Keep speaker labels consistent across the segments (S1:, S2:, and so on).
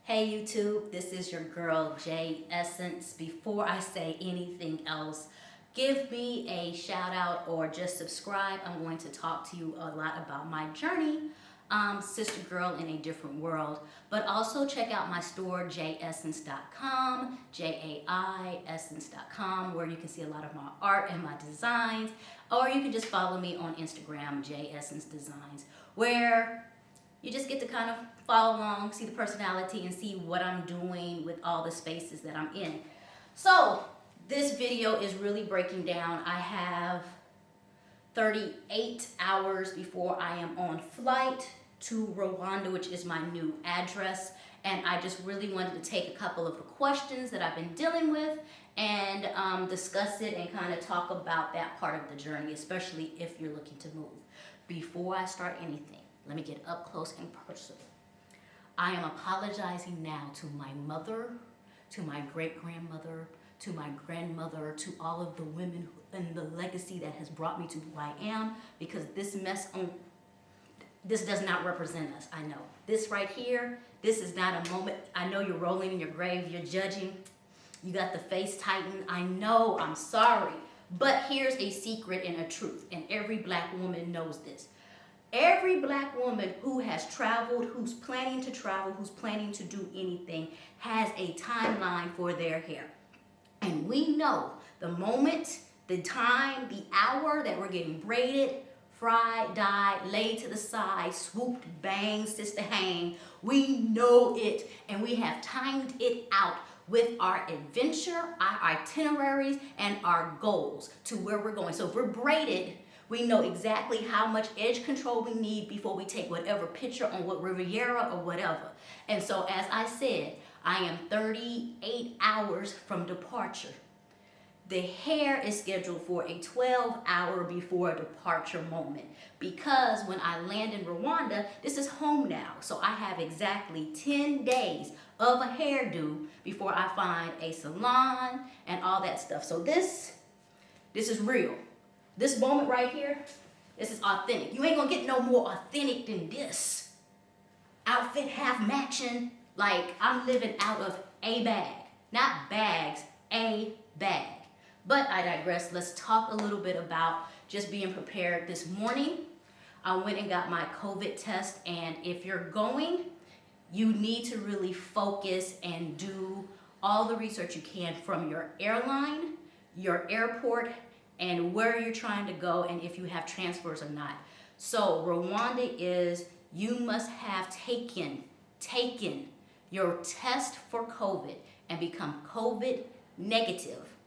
S1: Hey YouTube, this is your girl J Essence. Before I say anything else, give me a shout out or just subscribe. I'm going to talk to you a lot about my journey, sister girl in a different world. But also check out my store, jessence.com, JAIessence.com, where you can see a lot of my art and my designs. Or you can just follow me on Instagram, JEssenceDesigns, where you just get to kind of follow along, see the personality, and see what I'm doing with all the spaces that I'm in. So this video is really breaking down. I have 38 hours before I am on flight to Rwanda, which is my new address. And I just really wanted to take a couple of the questions that I've been dealing with and discuss it and kind of talk about that part of the journey, especially if you're looking to move. Before I start anything, let me get up close and personal. I am apologizing now to my mother, to my great-grandmother, to my grandmother, to all of the women and the legacy that has brought me to who I am, because this this does not represent us, I know. This right here, this is not a moment. I know you're rolling in your grave, you're judging, you got the face tightened. I know, I'm sorry. But here's a secret and a truth, and every black woman knows this. Every black woman who has traveled, who's planning to travel, who's planning to do anything, has a timeline for their hair. And we know the moment, the time, the hour that we're getting braided, fried, dyed, laid to the side, swooped, bang, sister hang. We know it, and we have timed it out with our adventure, our itineraries, and our goals to where we're going. So if we're braided, we know exactly how much edge control we need before we take whatever picture on what Riviera or whatever. And so as I said, I am 38 hours from departure. The hair is scheduled for a 12-hour before departure moment, because when I land in Rwanda, this is home now. So I have exactly 10 days of a hairdo before I find a salon and all that stuff. So this is real. This moment right here, this is authentic. You ain't gonna get no more authentic than this. Outfit half matching, like I'm living out of a bag. Not bags, a bag. But I digress. Let's talk a little bit about just being prepared. This morning, I went and got my COVID test, and if you're going, you need to really focus and do all the research you can from your airline, your airport, and where you're trying to go, and if you have transfers or not. So Rwanda is, you must have taken your test for COVID and become COVID negative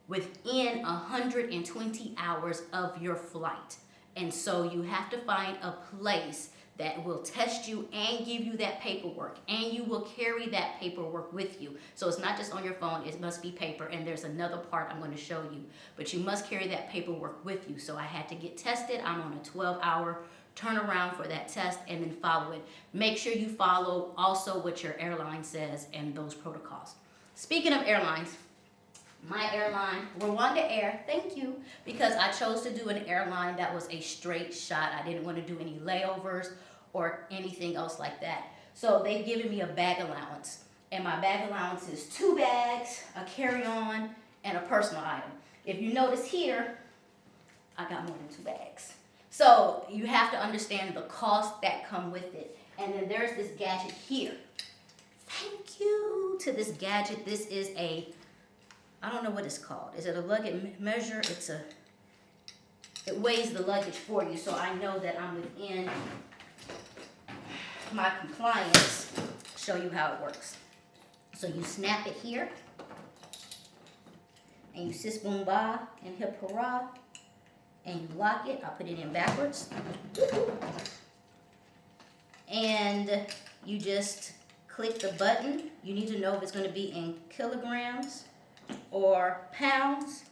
S1: within 120 hours of your flight. And so you have to find a place that will test you and give you that paperwork, and you will carry that paperwork with you. So it's not just on your phone, it must be paper, and there's another part I'm going to show you, but you must carry that paperwork with you. So I had to get tested. I'm on a 12-hour turnaround for that test, and then follow it. Make sure you follow also what your airline says and those protocols. Speaking of airlines, my airline, Rwanda Air, thank you, because I chose to do an airline that was a straight shot. I didn't want to do any layovers or anything else like that. So they've given me a bag allowance, and my bag allowance is 2 bags, a carry-on, and a personal item. If you notice here, I got more than 2 bags. So you have to understand the cost that come with it. And then there's this gadget here. Thank you to this gadget. This is I don't know what it's called. Is it a luggage measure? It weighs the luggage for you, so I know that I'm within my compliance. Show you how it works. So you snap it here, and you sis boom ba and hip hurrah, and you lock it. I'll put it in backwards. And you just click the button. You need to know if it's going to be in kilograms or pounds,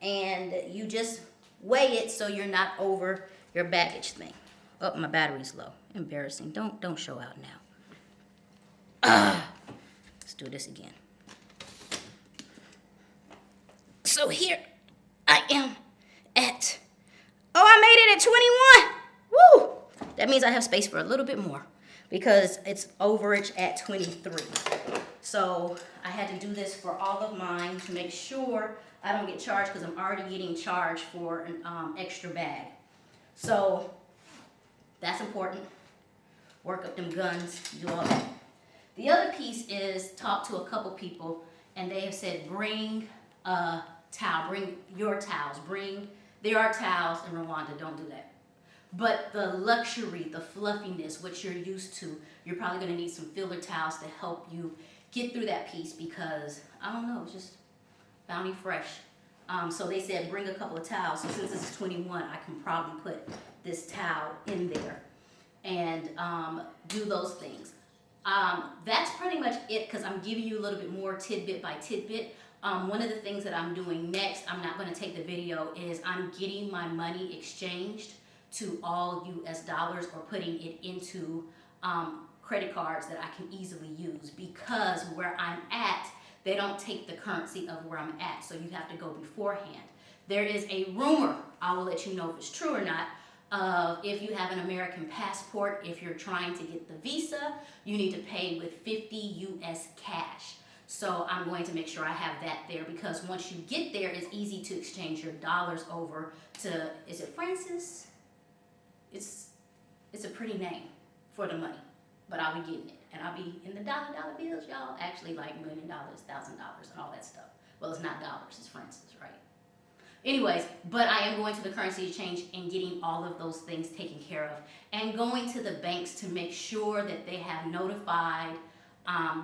S1: and you just weigh it so you're not over your baggage thing. Oh, my battery's low. Embarrassing. Don't show out now. Let's do this again. So here I am at, I made it at 21. Woo! That means I have space for a little bit more. because it's overage at 23. So I had to do this for all of mine to make sure I don't get charged, because I'm already getting charged for an extra bag. So that's important. Work up them guns, do all that. The other piece is talk to a couple people, and they have said bring a towel, bring your towels, there are towels in Rwanda, don't do that. But the luxury, the fluffiness, what you're used to, you're probably gonna need some filler towels to help you get through that piece, because, I don't know, it's just Bounty Fresh. So they said bring a couple of towels. So since this is 21, I can probably put this towel in there and do those things. That's pretty much it, because I'm giving you a little bit more tidbit by tidbit. One of the things that I'm doing next, I'm not going to take the video, is I'm getting my money exchanged to all US dollars, or putting it into credit cards that I can easily use, because where I'm at, they don't take the currency of where I'm at, so you have to go beforehand. There is a rumor, I will let you know if it's true or not, if you have an American passport, if you're trying to get the visa, you need to pay with 50 US cash. So I'm going to make sure I have that there, because once you get there, it's easy to exchange your dollars over to, is it Francis? It's a pretty name for the money, but I'll be getting it. And I'll be in the dollar bills, y'all. Actually, like $1 million, $1,000, and all that stuff. Well, it's not dollars, it's Francis, right? Anyways, but I am going to the currency exchange and getting all of those things taken care of, and going to the banks to make sure that they have notified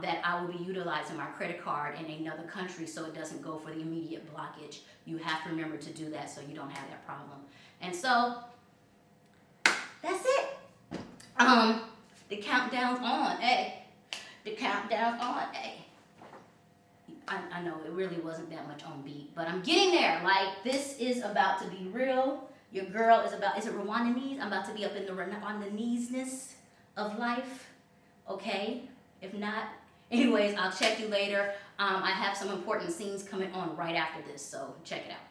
S1: that I will be utilizing my credit card in another country, so it doesn't go for the immediate blockage. You have to remember to do that so you don't have that problem. And so that's it. The countdown's on, hey. The countdown's on, hey. I know it really wasn't that much on beat, but I'm getting there. Like, this is about to be real. Your girl is about, is it Rwandanese? I'm about to be up in the Rwandanese-ness of life, okay? If not, anyways, I'll check you later. I have some important scenes coming on right after this, so check it out.